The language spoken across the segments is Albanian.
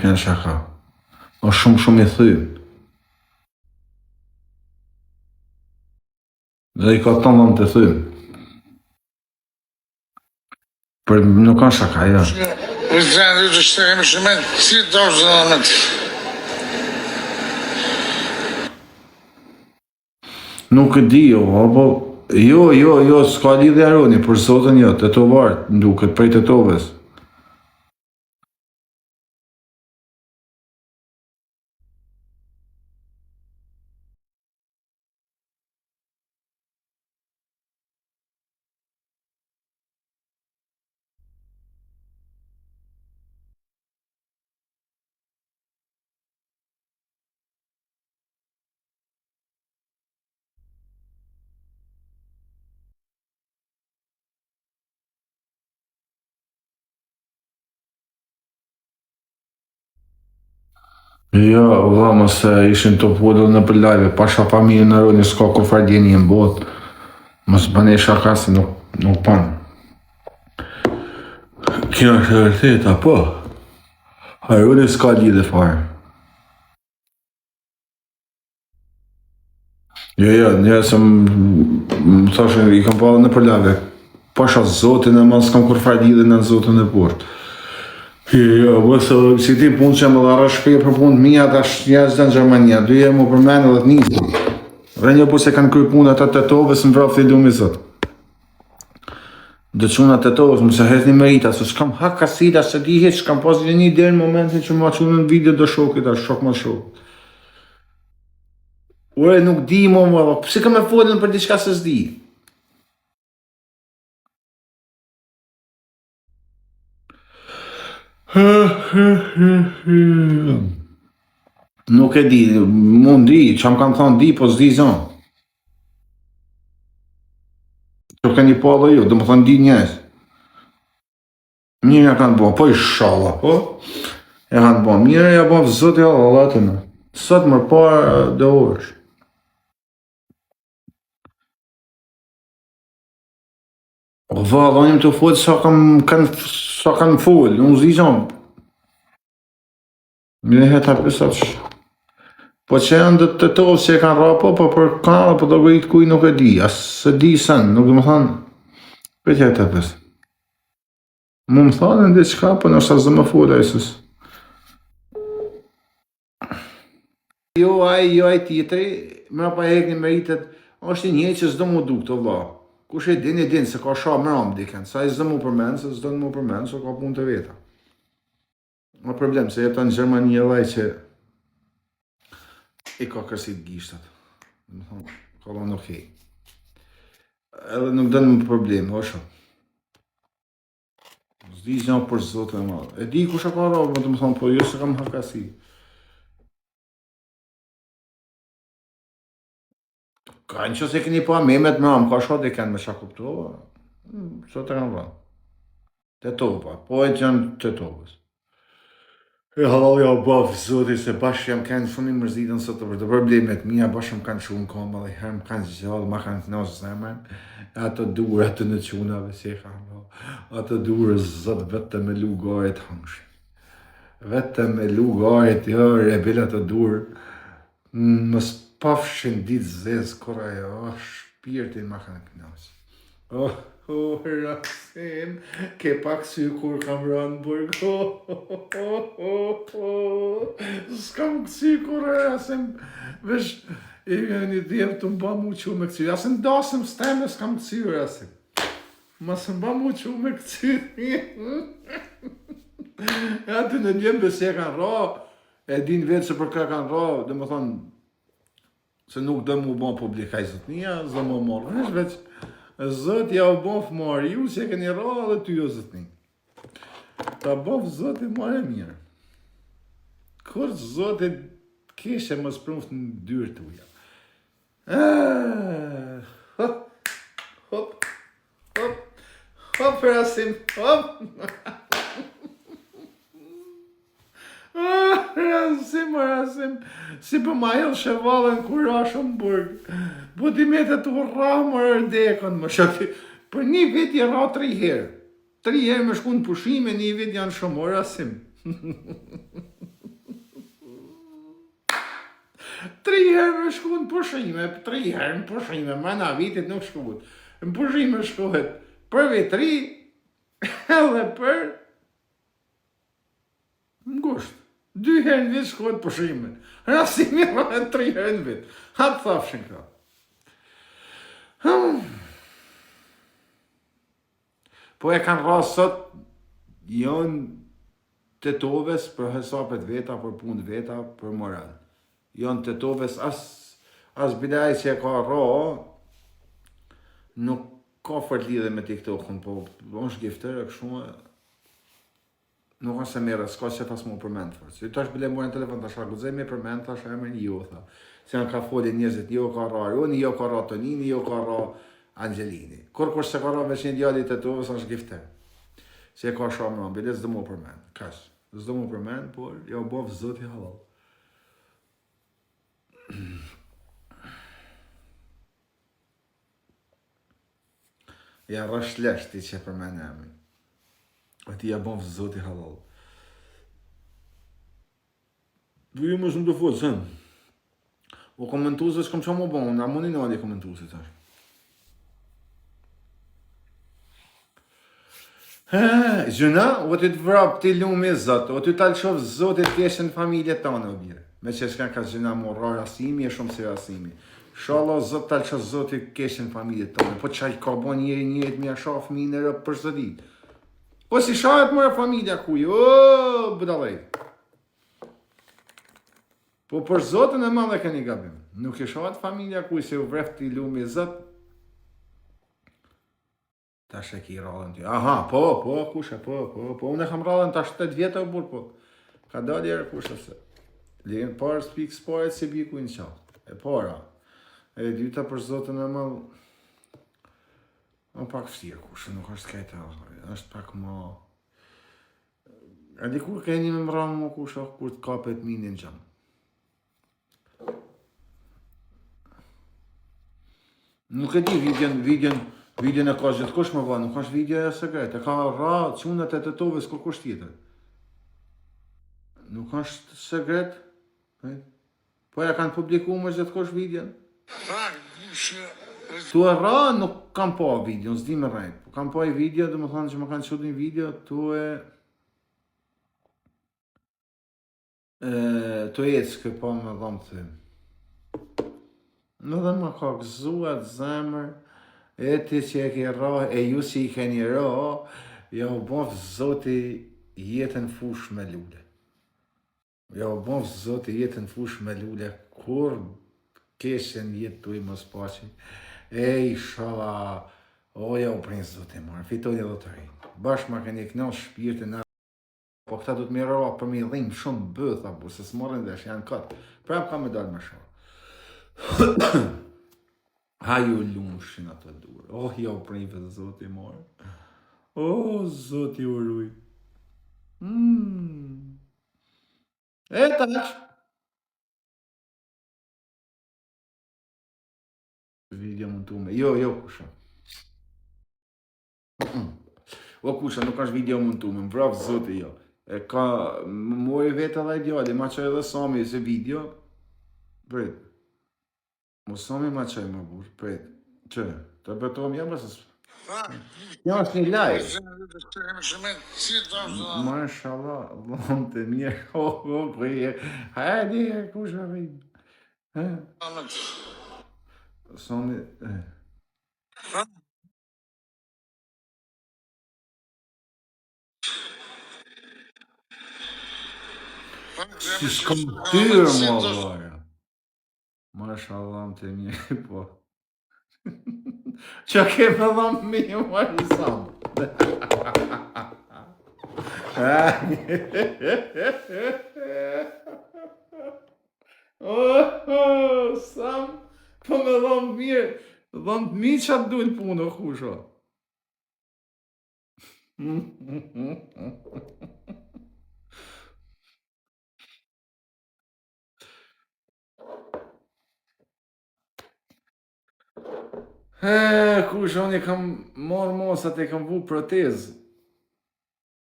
Kënë shaka. O shumë i thyë. Dhe I ka të nëmë të thyë. Për nuk kanë shaka, ja. Nuk e di, apo... Jo, s'ka lidhja Roni, për zotën jo, të to vartë, nduket prej të toves. Jo, vama se ishin të podër në për live, pasha familje në Roni s'ka kur fardjeni në botë. Mos bëne shaka se nuk panë. Kjo është e vërteta, po. Roni s'ka lidhe fare. Jo, njëse më thashin, I kam parë në për live, pasha zotin e ma s'kam kur fardjide në zotin e portë. Jo, vësë, si ti punë që më dharë shpje për punë mija, ta shjazë në Gjermania, dyje më përmenë dhe të njësë. Dhe një se kanë kry punë atë të tovës në vrafë të lumë I zëtë. Dhe quna të tovës, më se hetni merita, se shkam haka sida, se di heq, shkam pas një derë në momentin që më qunë në video do shokit, a shok më shok. Ure, nuk di më, pëse ka me folën për diçka se s'di? Nuk e di, mund di, që më kanë thonë di, po s'di zonë. Që ka një pallë ju, dhe më thonë di njës. Mirë kanë bo, po I shala, po? E kanë bo, mirë ja bo, zëtë ja, Allah të në. Sot më parë dhe orësh. O vallë, onim të folë sa kanë folë, unë zi zonë. Mire heta pësat që. Po që janë të tovë që e kanë rapo, po për kanalë, po do gëjtë kuj nuk e di, asë se di sënë, nuk dhe më thanë, për që heta pësë. Mu më thanë në diçka, po nështë asë dhe më folë, ajësës. Jo, aj tjetëri, mëra pa hek një meritet, është një që s'do mu duk të vla. Kush e din, se ka sha mëram diken, sa I s'do mu përmenë, se s'do mu përmenë, se ka punë të veta. Ma problem, se jetë në Gjermani e laj që I ka kërsit gishtat. Ka lanë okej. Edhe nuk dënë më problem, osha. S'di që për zotë e madhe. E di kusha ka rabë, më të më thonë, po jo se kam hakasi. Ka në që se këni pa memet më amë, ka shot e kënë me qa kuptova. Që të kanë vranë. Të tova, po e që janë të tovës. E halal ja bafë, zoti, se bashkë jam kanë shumë I mërzitën sot të për të problemet mija, bashkë më kanë shumë koma dhe herë më kanë gjallë, ma kanë të nësë zemën, ato duër, ato në qunave, si e kanë, ato duër zot vetë me lugarit hangshë. Vetë me lugarit, jo, rebel ato duër, më spafshin ditë zezë, kora e, shpirtin ma kanë të nësë. Rasim, ke pak sy kur kam rënë burg, s'kam sy kur Rasim, vesh, një djemë të mba mu që me këcy, asë ndasëm s'teme s'kam këcy Rasim, ma së mba mu që me këcy, aty në djemë bëse kanë ra, e din vetë se për ka kanë ra, dhe më thonë, se nuk dhe mu ban publikaj zëtnia, zë më marrë, veç, Zët ja u bof marë ju që e këni ra dhe ty o zëtni. Ta bof zët e marë e mirë. Kur zët e keshe më sprumft në dyrë të uja. Hop, Rasim, hop. Rasim, si për ma jelë shëvalën kur rashën burg. Po ti me të të ra më rëndekën më shakti. Për një vit i ra 3 herë. 3 herë me shku në pushime, një vit janë shumë, Rasim. herë me shku në pushime, 3 herë në pushime, mana vitit nuk shkuhet. Në pushime shkuhet për vitri edhe për ngusht. 2 herë në vit shkuhet pushime. Rasimi rrët 3 herë në vit. Ha të thafshin këta. Po e kanë rrasë sot, janë të toves për hesapet veta, për punë veta, për moral. Janë të toves, as bidaj që e ka ra, nuk ka fort lidhe me TikTokun, po është giftër e kështu, nuk është se mire, s'ka që tas mu përmend fort. Si tash bile morën telefon, tash arguzej me përmend, tash emrin jo, tha. Se janë ka folin njëzit, jo ka ra Roni, jo ka ra Tonini, jo ka ra Angelini. Kur kush se ka ra veç një djallit të toves, është giftër. Se e ka shumë në ambile, s'do mu përmend, kash. S'do mu përmend, por ja u bof zoti halal. Ja rrasht lesh ti që përmend emrin. A ti ja bof zoti halal. Du ju më shumë të fut, zën. O komentuzës kom që më bon, na mundi në ali komentuzës tash. Gjëna, o ty të vrap ti lumi zot, o ty talë shof zotit t'jeshe në familje tonë, o bire. Me që shka ka gjëna më rrë rasimi, e shumë si rasimi. Shala zot talë shof zotit t'jeshe në familje tonë, po qaj ka bo njërit mja shaf minë e rëpë për së dit. Po si shahet mëre familja kuj, o, bëdalej. Po për zotën e madhe ka një gabim. Nuk e shahet familja kuj se u vreft ti lumi zot, tash e ki rallën ty. Aha, po, kusha, po. Unë e kam rallën tash 8 vjetë o burë, po. Ka dalë jere kusha se. Lejën parë s'pikë s'paret si biku në qatë. E para. E dyta për zotën e më... Në pak fështirë kusha, nuk është kajtë është pak më... E dikur ka një me më rallën më kusha, kur të kapet minin gjamë. Nuk e di videon e ka gjithë kush më va, nuk është video e sekret, e ka ra qunët e të toves kur kush tjetër. Nuk është sekret, po e kanë publiku më gjithë kush videon. Tu e ra nuk kam pa video, s'di me rejt, po kam pa i video, dhe më thonë që më kanë qut një video, tu ecë kë pa me dhamë të them. Në dhe më ka gëzuat zemër, e ti që e ke ra, e ju që i keni ra, ja u bof zoti jetën fush me lule. Ja u bof zoti jetën fush me lule, kur keshen jetë tu i mos pachi, e i shala, o ja u prinë zoti marë, fitoni dhe të rinë. Bashkë ma keni kënon shpirtin, po këta du të mi ra për mi dhimë shumë bëtha, bu, se s'marrin dhe që janë katë, prap ka me dalë me shumë. Ha ju lumshin ato durë. Oh, ja u prinve dhe zoti marë. Oh, zoti u ruj. E tash. Video mund të me. Jo, kusha. O kusha, nuk është video mund të me. Më vraf zoti jo. E ka, më mori vetë edhe ideali, ma qaj edhe Sami se video. Bret. Sami ma qaj më burë, pret. Që? Të betohem jam bësës? Ja është një live. Mashallah, dhëmë të mirë. Përje. Hajdi, kush me rrimë. Sami... Si s'kom tyrë, më vërë. Mashallah, të mirë, po. Që ke me dhëmë mi, marë Sam. Sam, po me dhëmë mirë, dhëmë mi që atë dujnë punë, kusho. Kusho, unë i kam marrë mosat, i kam vu protezë.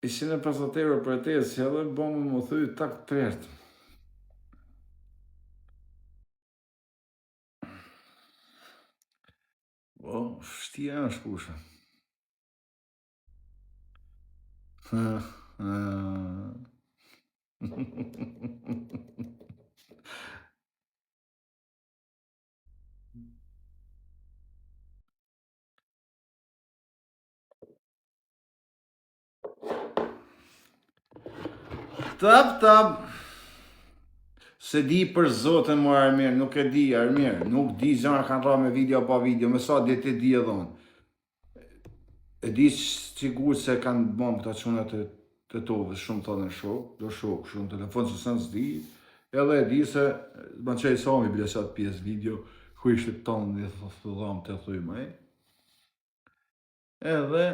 Ishin e 50 euro protezë, që edhe bomë më thuj tak të tërtë. Po, shtia është kusha. Tap. Se di për zoten më Armir, nuk e di Armir, nuk di zëna kanë ra me video pa video, me sa dit e di e dhonë. E di sigur se kanë bom këta qunat të tove, shumë të në shok, do shok, shumë telefon që sënë s'di, edhe e di se, më qej sami bilesat pjesë video, ku ishte tonë dhe të dhamë të thuj më e. Edhe,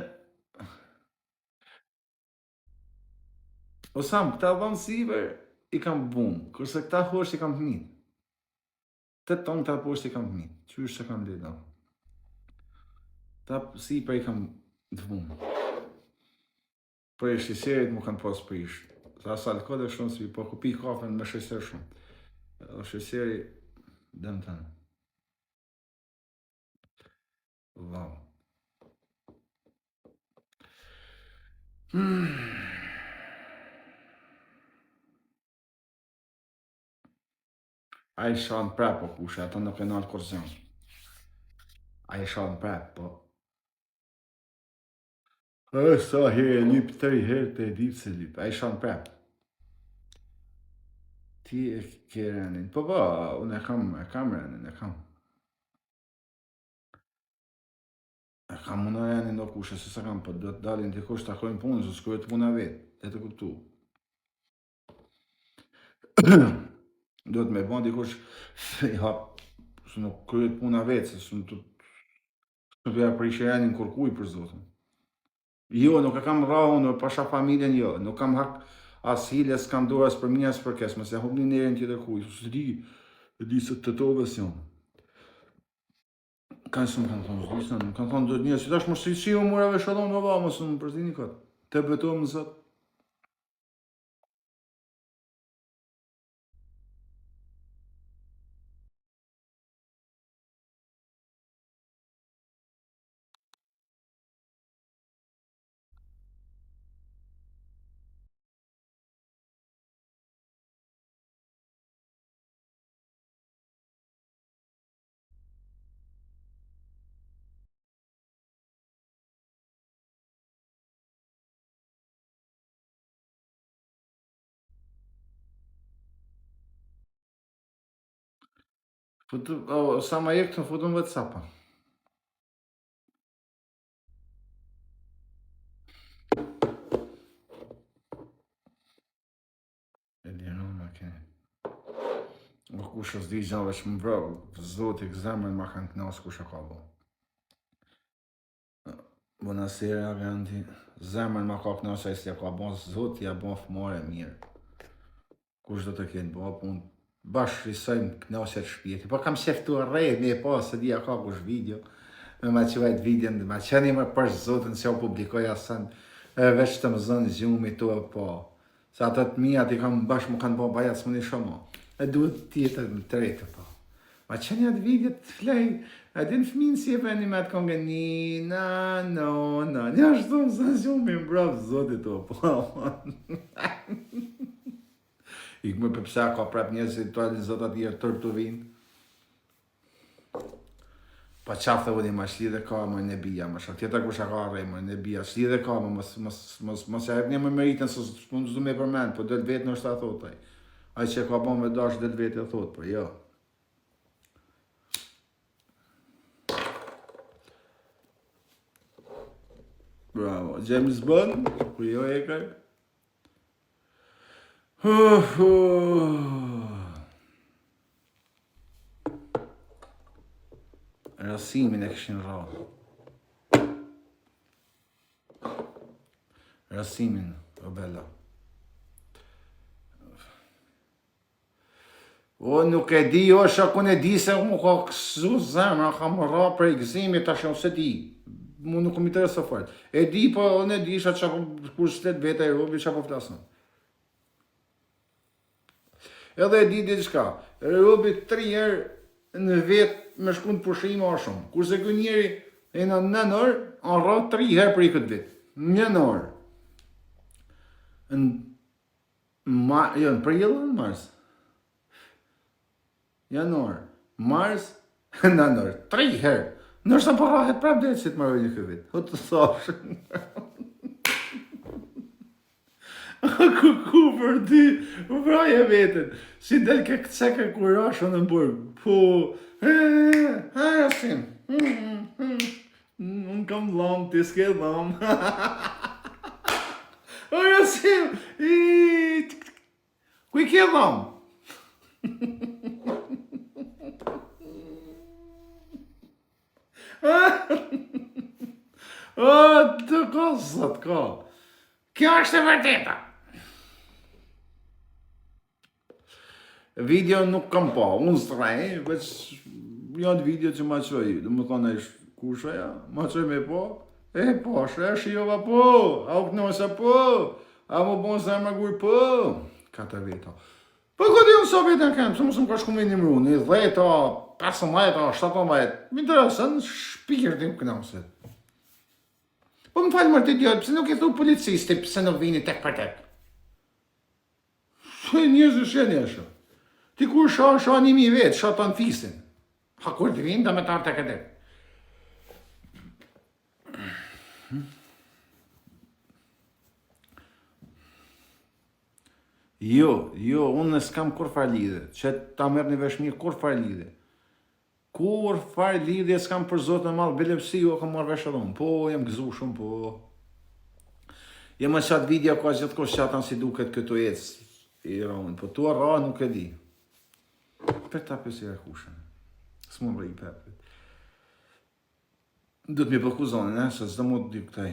o sam, këta dhamë siver, i kam bum, kërse këta hosh i kam të minë. Të tonë këta poshtë i kam të minë, qysh se kam dhe ta siper i kam të bum. Për e shqeserit mu kanë pas për ishë. Sa alkohol e shumë si, po ku pi kafen me shqeser shumë. Edhe shqeseri, dëmë të në. Wow. A i shanë prep, po kushe, ata nuk e nalë kurzion. A i shanë prep, po. Sa herë, lyp, 3 herë të e ditë se lyp. A i shanë prep. Ti e ke rënin. Po, unë e kam rënin, e kam. E kam unë rënin do kushe, se sa kam, po do të dalin të kush të akojnë punë, se s'kojë të puna vetë, e të kuptu. Do të me bon dikush i hap, se nuk kryet puna vetë, se s'në të ja prishë rënin kërkuj për zotën. Jo, nuk e kam ra unë, pasha familjen jo, nuk kam hak as hile, s'kam dorë as për minja, as për kes, mëse ja hubni njerën tjetër kuj, se di se të tove s'jonë. Kanë shumë kanë thonë, s'di s'në, kanë thonë do të njërë, si tash më si u murave shalom në va, mësë më përzini këtë, të betohem në zëtë. Sa ma jekë të në futën WhatsApp-a. E liron ma kene. O kush është di gjave që më vrë, zotik zemrën ma kanë knasë kush e ka bo. Buonasera, Gandhi. Zemrën ma ka knasë, a i si ja ka bo, zotë ja bo fëmare mirë. Kush do të kenë bo punë. Bashkë rrisojmë knasët shpjeti. Po kam sheftu rrejt, një po, se di ja ka kush video. Me ma qëvajt video, ma qëni më për zotën që o publikoj asën, veç të më zënë gjumi të e po. Se atët mijat i kam bashkë më kanë bo bajat së më një shumë. E duhet tjetër më të rejtë po. Ma qëni atë video të flej, a din fëminë si e për një me të kongë një ashtu më zënë gjumi më bravë zotit të po. I këmë përpësa ka prap njësë i tualin zotat i e tërë të vinë. Pa qafë dhe ma shli dhe ka më në bia, më shak tjetër kusha ka rej më në bia, shli dhe ka më mos e hep një më meritën, së mund të zdu me përmenë, po del vetë në është të thotaj. Aj që ka bon me dash del vetë e thotë, po jo. Bravo, James Bond, ku jo e kaj? Rasimin e këshin ra. Rasimin, o bella. O, nuk e di, o, shakun e di se mu ka kësu zemra, ka më ra për e gëzimi, ta shumë se di. Mu nuk më interesë fort. E di, po, unë e di, isha që kur shtet vete e robi, që po flasën. Edhe e di diçka, robi 3 herë në vetë me shku në pushime o shumë. Kurse kë njeri e në 9 orë, a rrë 3 herë për i këtë vit. 1 orë. Jo, në prill në mars. Janor, mars, 9 orë, 3 herë. Nështë të përrahet prap dhe që të marrë një këtë vit. O të thashë. Ku për ty, vraje vetën. Si del ke këtë seke kurashë në burg. Po, Jasin. Unë kam dhamë, ti s'ke dhamë. O Jasin, ku i ke dhamë? O, të kosët, ka. Kjo është e vërteta. Video nuk kam pa, unë s'trej, veç janë video që ma qoj, dhe më thonë e kushaja, ma qoj me po, po, shijova po, a u kënosa po, a më bon se më guj po, kata veta. Po këtë unë sa vetën kemë, se mësë më ka shku me një mru, një 10, 15, 17, më interesën, shpikër të më kënoset. Po më falë mërë të idiotë, pëse nuk i thu policisti, pëse nuk vini tek për tek? Njëzë shë njëshë. Ti kur sha 1.000 vetë, sha të në fisin. Ha kur të vinë, da me tarë të këtë. Jo, unë s'kam kur farë lidhe. Që ta mërë një vesh mirë, kur farë lidhe. Kur farë lidhe s'kam për zotë në malë, belepsi jo kam marrë veshë edhe unë. Po, jem gëzu shumë, po. Jem e qatë video ka gjithë kështë qatën si duket këto jetës i rëmën. Po tu arra nuk e di. Për ta pësi e kushën. Së më rëj për. Do të mi përku zonin, se s'do më të dy këtaj,